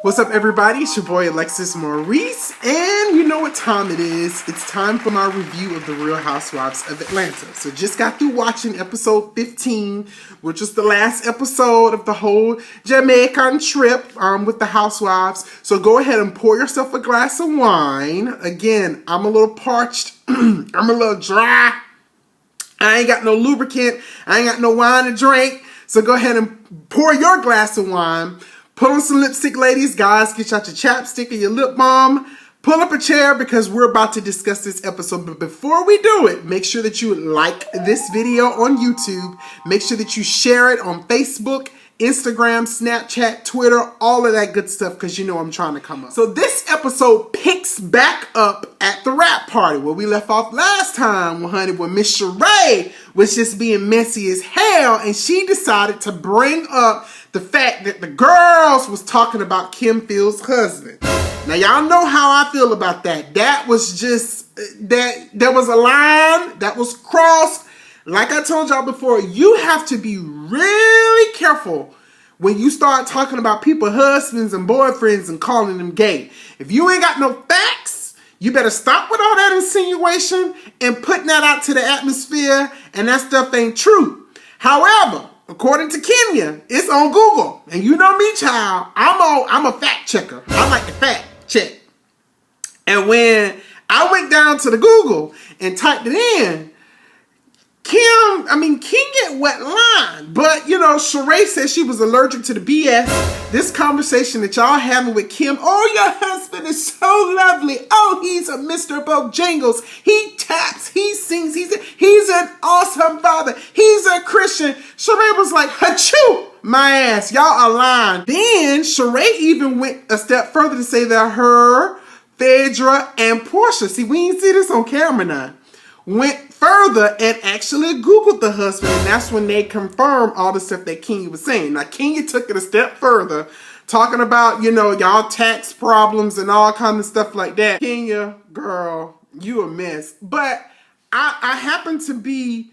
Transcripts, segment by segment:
What's up, everybody? It's your boy AlexisMaurice, and you know what time it is. It's time for my review of the Real Housewives of Atlanta. So just got through watching episode 15, which was the last episode of the whole Jamaican trip with the housewives. So go ahead and pour yourself a glass of wine. Again, I'm a little parched. I'm a little dry. I ain't got no lubricant. I ain't got no wine to drink. So go ahead and pour your glass of wine. Put on some lipstick, ladies. Guys, get out your chapstick and your lip balm. Pull up a chair because we're about to discuss this episode. But before we do it, make sure that you like this video on YouTube. Make sure that you share it on Facebook, Instagram, Snapchat, Twitter, all of that good stuff, because you know I'm trying to come up. So this episode picks back up at the rap party where we left off last time, honey, when Miss Sheree was just being messy as hell, and she decided to bring up the fact that the girls was talking about Kim Phil's husband. Now y'all know how I feel about that. That was just, there was a line that was crossed. Like I told y'all before, you have to be really careful when you start talking about people's husbands and boyfriends and calling them gay. If you ain't got no facts, you better stop with all that insinuation and putting that out to the atmosphere, and that stuff ain't true. However, according to Kenya, it's on Google. And you know me, child, I'm a fact checker. I like to fact check. And when I went down to the Google and typed it in, King get wet line, but you know, Sheree said she was allergic to the BS. This conversation that y'all having with Kim, oh, your husband is so lovely. Oh, he's a Mr. Bojangles. He taps, he sings, he's an awesome father. He's a Christian. Sheree was like, achoo, my ass, y'all aligned. Then Sheree even went a step further to say that her, Phaedra, and Portia, see, we ain't see this on camera now, went further and actually Googled the husband, and that's when they confirmed all the stuff that Kenya was saying. Now, Kenya took it a step further, talking about, you know, y'all tax problems and all kind of stuff like that. Kenya, girl, you a mess. But I happen to be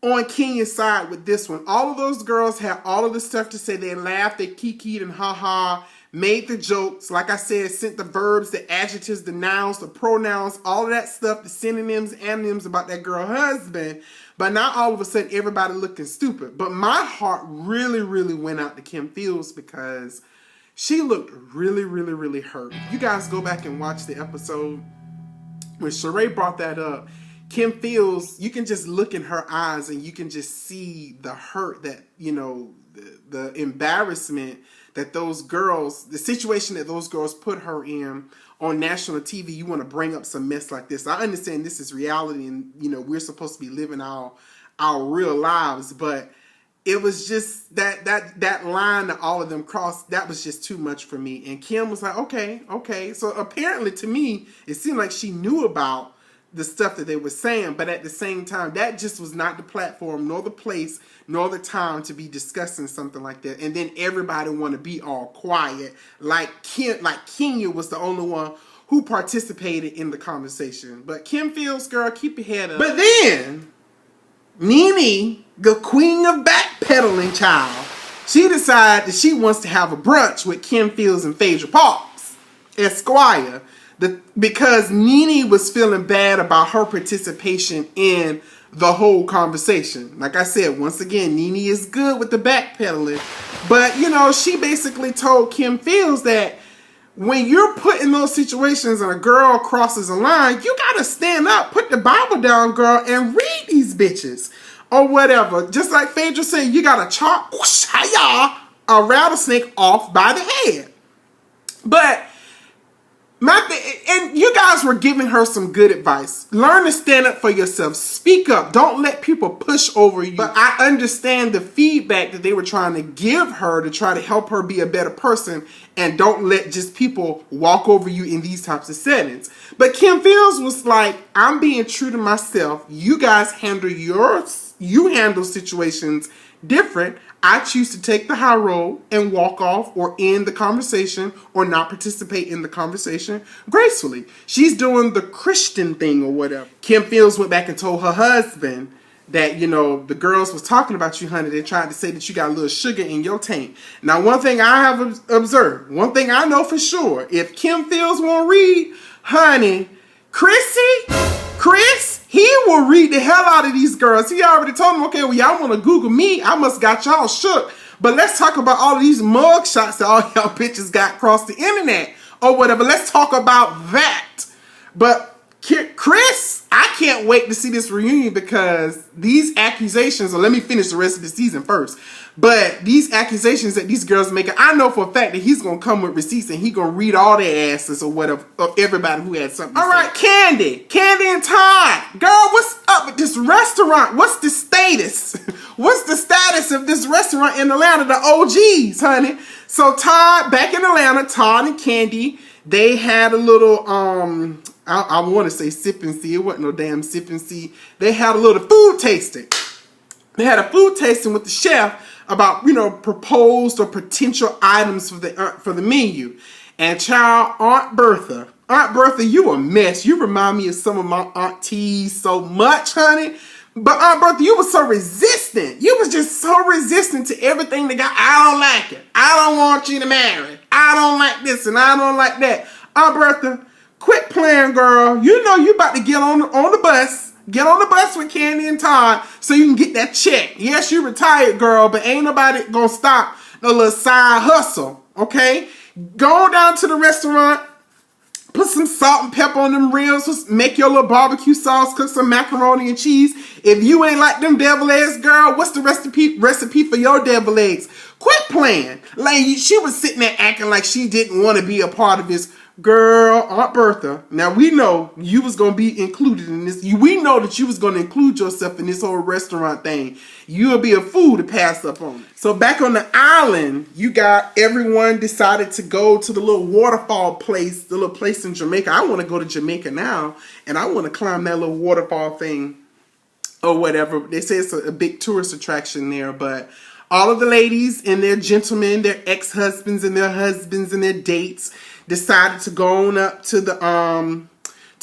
on Kenya's side with this one. All of those girls had all of the stuff to say. They laughed, they kikied and ha-ha, made the jokes, like I said, sent the verbs, the adjectives, the nouns, the pronouns, all of that stuff, the synonyms, antonyms about that girl husband. But now all of a sudden everybody looking stupid. But my heart really, really went out to Kim Fields because she looked really, really, really hurt. You guys go back and watch the episode when Sheree brought that up. Kim Fields, you can just look in her eyes and you can just see the hurt that, you know, the embarrassment that those girls, the situation that those girls put her in on national TV. You want to bring up some mess like this. I understand this is reality and, you know, we're supposed to be living our real lives, but it was just that line that all of them crossed, that was just too much for me. And Kim was like, okay. So apparently to me, it seemed like she knew about the stuff that they were saying, but at the same time, that just was not the platform, nor the place, nor the time to be discussing something like that. And then everybody want to be all quiet, like Kenya was the only one who participated in the conversation. But Kim Fields, girl, keep your head up. But then Nene, the queen of backpedaling, child, she decided that she wants to have a brunch with Kim Fields and Phaedra Parks, Esquire. Because Nene was feeling bad about her participation in the whole conversation. Like I said, once again, Nene is good with the backpedaling. But, you know, she basically told Kim Fields that when you're put in those situations and a girl crosses a line, you got to stand up, put the Bible down, girl, and read these bitches. Or whatever. Just like Phaedra said, you got to chop a rattlesnake off by the head. But and you guys were giving her some good advice. Learn to stand up for yourself. Speak up. Don't let people push over you. But I understand the feedback that they were trying to give her to try to help her be a better person. And don't let just people walk over you in these types of settings. But Kim Fields was like, I'm being true to myself. You guys handle you handle situations different. I choose to take the high road and walk off or end the conversation or not participate in the conversation gracefully. She's doing the Christian thing or whatever. Kim Fields went back and told her husband that, you know, the girls was talking about you, honey. They tried to say that you got a little sugar in your tank. Now, one thing I have observed, one thing I know for sure, if Kim Fields won't read, honey, Chris, he will read the hell out of these girls. He already told them, okay, well, y'all want to Google me. I must got y'all shook. But let's talk about all of these mug shots that all y'all bitches got across the internet or whatever. Let's talk about that. But Chris, I can't wait to see this reunion because these accusations, or let me finish the rest of the season first. But these accusations that these girls make, I know for a fact that he's going to come with receipts and he's going to read all their asses or whatever, of everybody who had something to say. All right, Candy and Todd. Girl, what's up with this restaurant? What's the status? What's the status of this restaurant in Atlanta? The OGs, honey. So Todd, back in Atlanta, Todd and Candy, they had a little, I want to say sip and see. It wasn't no damn sip and see. They had a little food tasting. They had a food tasting with the chef about, you know, proposed or potential items for the menu. And child, Aunt Bertha, you a mess. You remind me of some of my aunties so much, honey. But Aunt Bertha, you were so resistant. You was just so resistant to everything that got, I don't like it. I don't want you to marry. I don't like this and I don't like that. Aunt Bertha, quit playing, girl. You know you about to get on the bus. Get on the bus with Candy and Todd so you can get that check. Yes, you retired, girl, but ain't nobody gonna stop no little side hustle, okay? Go down to the restaurant, put some salt and pepper on them ribs, make your little barbecue sauce, cook some macaroni and cheese. If you ain't like them devil eggs, girl, what's the recipe for your devil eggs? Quit playing. Like, she was sitting there acting like she didn't want to be a part of this. Girl, Aunt Bertha, now we know you was going to be included in this. We know that you was going to include yourself in this whole restaurant thing. You'll be a fool to pass up on it. So back on the island, you got everyone decided to go to the little waterfall place, the little place in Jamaica. I want to go to Jamaica now, and I want to climb that little waterfall thing or whatever. They say it's a big tourist attraction there, but all of the ladies and their gentlemen, their ex-husbands and their husbands and their dates decided to go on up to the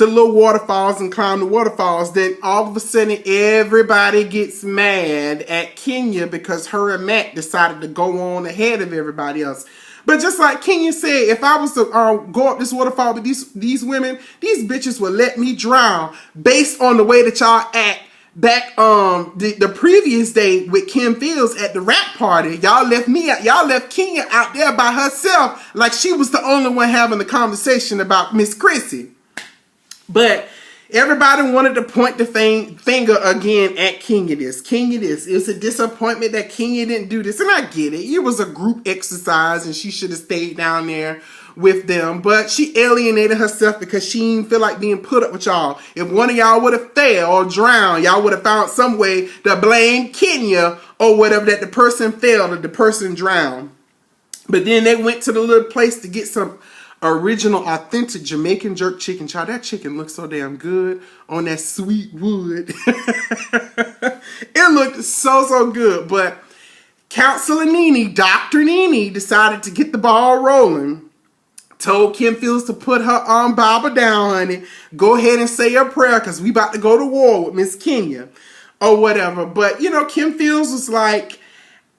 little waterfalls and climb the waterfalls. Then all of a sudden everybody gets mad at Kenya because her and Matt decided to go on ahead of everybody else. But just like Kenya said, if I was to go up this waterfall with these women, these bitches would let me drown based on the way that y'all act. Back the previous day with Kim Fields at the rap party, y'all left Kenya out there by herself like she was the only one having the conversation about Miss Chrissy. But everybody wanted to point the finger again at Kenya this. It was a disappointment that Kenya didn't do this. And I get it. It was a group exercise and she should have stayed down there with them, but she alienated herself because she didn't feel like being put up with y'all. If one of y'all would have failed or drowned, y'all would have found some way to blame Kenya or whatever, that the person failed or the person drowned. But then they went to the little place to get some original, authentic Jamaican jerk chicken. Child, that chicken looked so damn good on that sweet wood. It looked so good. But Counselor Nene, Dr. Nene, decided to get the ball rolling. Told Kim Fields to put her Bible down, honey. Go ahead and say your prayer because we about to go to war with Miss Kenya or whatever. But, you know, Kim Fields was like,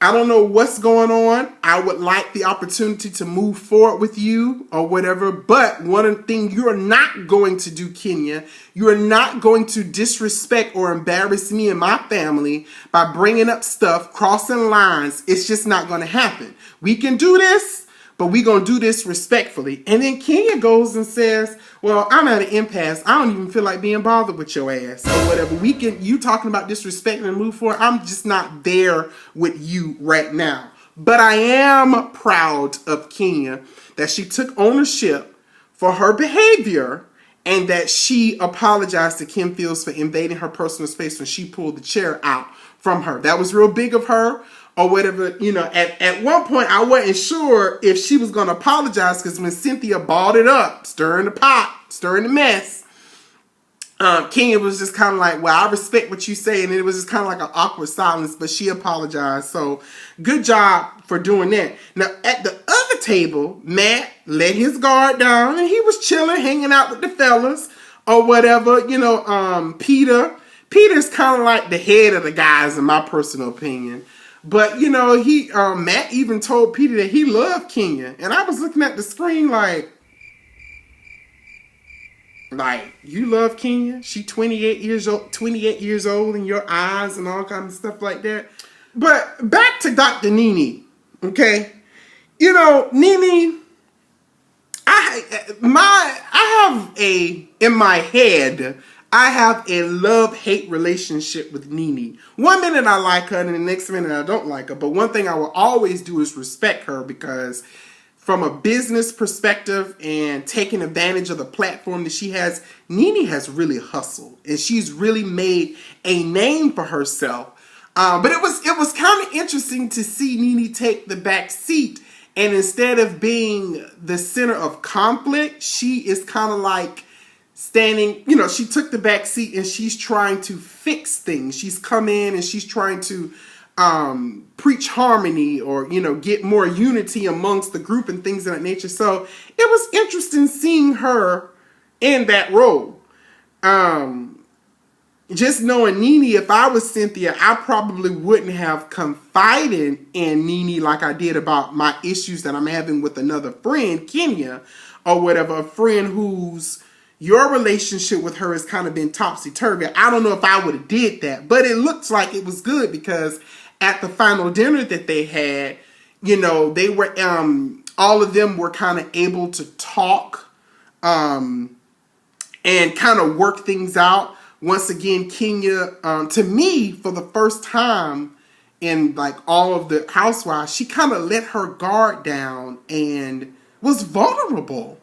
I don't know what's going on. I would like the opportunity to move forward with you or whatever. But one thing you're not going to do, Kenya, you are not going to disrespect or embarrass me and my family by bringing up stuff, crossing lines. It's just not going to happen. We can do this, but we're going to do this respectfully. And then Kenya goes and says, well, I'm at an impasse. I don't even feel like being bothered with your ass or whatever. You talking about disrespecting and move forward. I'm just not there with you right now. But I am proud of Kenya that she took ownership for her behavior and that she apologized to Kim Fields for invading her personal space when she pulled the chair out from her. That was real big of her. Or whatever, you know, at one point I wasn't sure if she was going to apologize because when Cynthia balled it up, stirring the pot, stirring the mess, Kenya was just kind of like, well, I respect what you say. And it was just kind of like an awkward silence, but she apologized. So good job for doing that. Now, at the other table, Matt let his guard down and he was chilling, hanging out with the fellas or whatever. You know, Peter Peter's kind of like the head of the guys in my personal opinion. But, you know, Matt even told Peter that he loved Kenya. And I was looking at the screen like, you love Kenya? She 28 years old in your eyes and all kinds of stuff like that. But back to Dr. Nene, okay? You know, Nene, in my head, I have a love-hate relationship with Nene. One minute I like her and the next minute I don't like her. But one thing I will always do is respect her, because from a business perspective and taking advantage of the platform that she has, Nene has really hustled and she's really made a name for herself. But it was kind of interesting to see Nene take the back seat, and instead of being the center of conflict, she is kind of like standing, you know, she took the back seat and she's trying to fix things. She's come in and she's trying to preach harmony, or, you know, get more unity amongst the group and things of that nature. So it was interesting seeing her in that role. Just knowing Nene, if I was Cynthia, I probably wouldn't have confided in Nene like I did about my issues that I'm having with another friend, Kenya, or whatever, a friend whose your relationship with her has kind of been topsy-turvy. I don't know if I would have did that, but it looks like it was good, because at the final dinner that they had, you know, they were, all of them were kind of able to talk, and kind of work things out. Once again, Kenya, to me, for the first time in like all of the housewives, she kind of let her guard down and was vulnerable.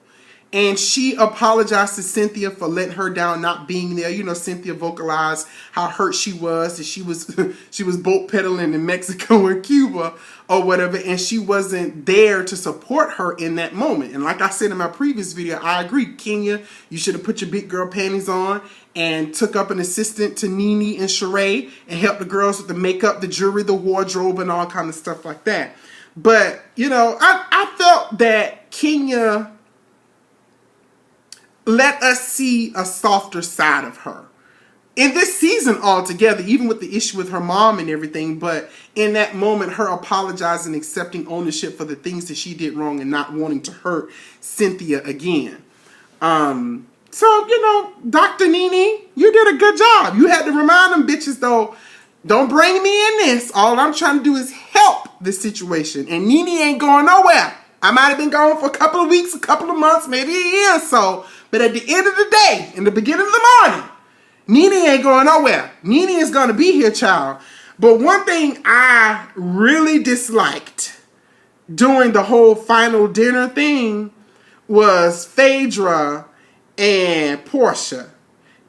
And she apologized to Cynthia for letting her down, not being there. You know, Cynthia vocalized how hurt she was, that she was boat pedaling in Mexico and Cuba or whatever, and she wasn't there to support her in that moment. And like I said in my previous video, I agree, Kenya, you should have put your big girl panties on and took up an assistant to Nene and Sheree and helped the girls with the makeup, the jewelry, the wardrobe, and all kind of stuff like that. But, you know, I felt that Kenya let us see a softer side of her in this season altogether, even with the issue with her mom and everything. But in that moment, her apologizing, accepting ownership for the things that she did wrong and not wanting to hurt Cynthia again. So, you know, Dr. Nene, you did a good job. You had to remind them bitches, though, don't bring me in this. All I'm trying to do is help this situation. And Nene ain't going nowhere. I might have been gone for a couple of weeks, a couple of months, maybe a year or so. But at the end of the day, in the beginning of the morning, Nene ain't going nowhere. Nene is going to be here, child. But one thing I really disliked during the whole final dinner thing was Phaedra and Portia.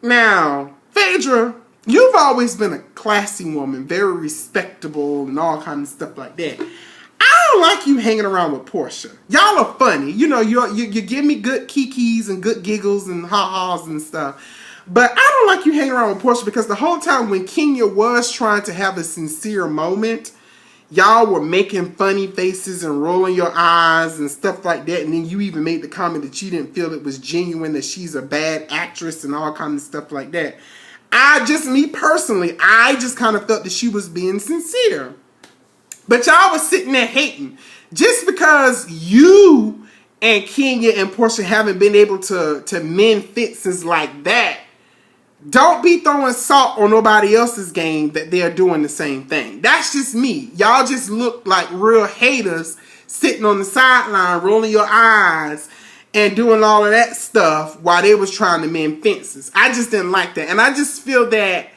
Now, Phaedra, you've always been a classy woman, very respectable and all kinds of stuff like that. I don't like you hanging around with Portia. Y'all are funny. You know, you give me good kikis and good giggles and ha-has and stuff. But I don't like you hanging around with Portia, because the whole time when Kenya was trying to have a sincere moment, y'all were making funny faces and rolling your eyes and stuff like that. And then you even made the comment that you didn't feel it was genuine, that she's a bad actress and all kinds of stuff like that. Me personally, I just kind of felt that she was being sincere. But y'all was sitting there hating. Just because you and Kenya and Portia haven't been able to mend fences like that, don't be throwing salt on nobody else's game that they're doing the same thing. That's just me. Y'all just look like real haters sitting on the sideline, rolling your eyes and doing all of that stuff while they was trying to mend fences. I just didn't like that. And I just feel that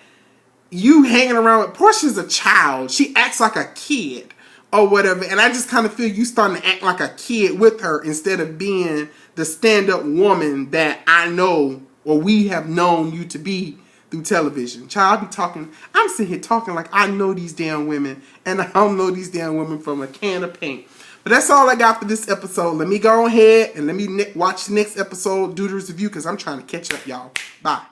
you hanging around with Portia's a child. She acts like a kid or whatever. And I just kind of feel you starting to act like a kid with her instead of being the stand-up woman that I know, or we have known you to be through television. Child, I be talking, I'm sitting here talking like I know these damn women, and I don't know these damn women from a can of paint. But that's all I got for this episode. Let me go ahead and let me watch the next episode, do the review, because I'm trying to catch up, y'all. Bye.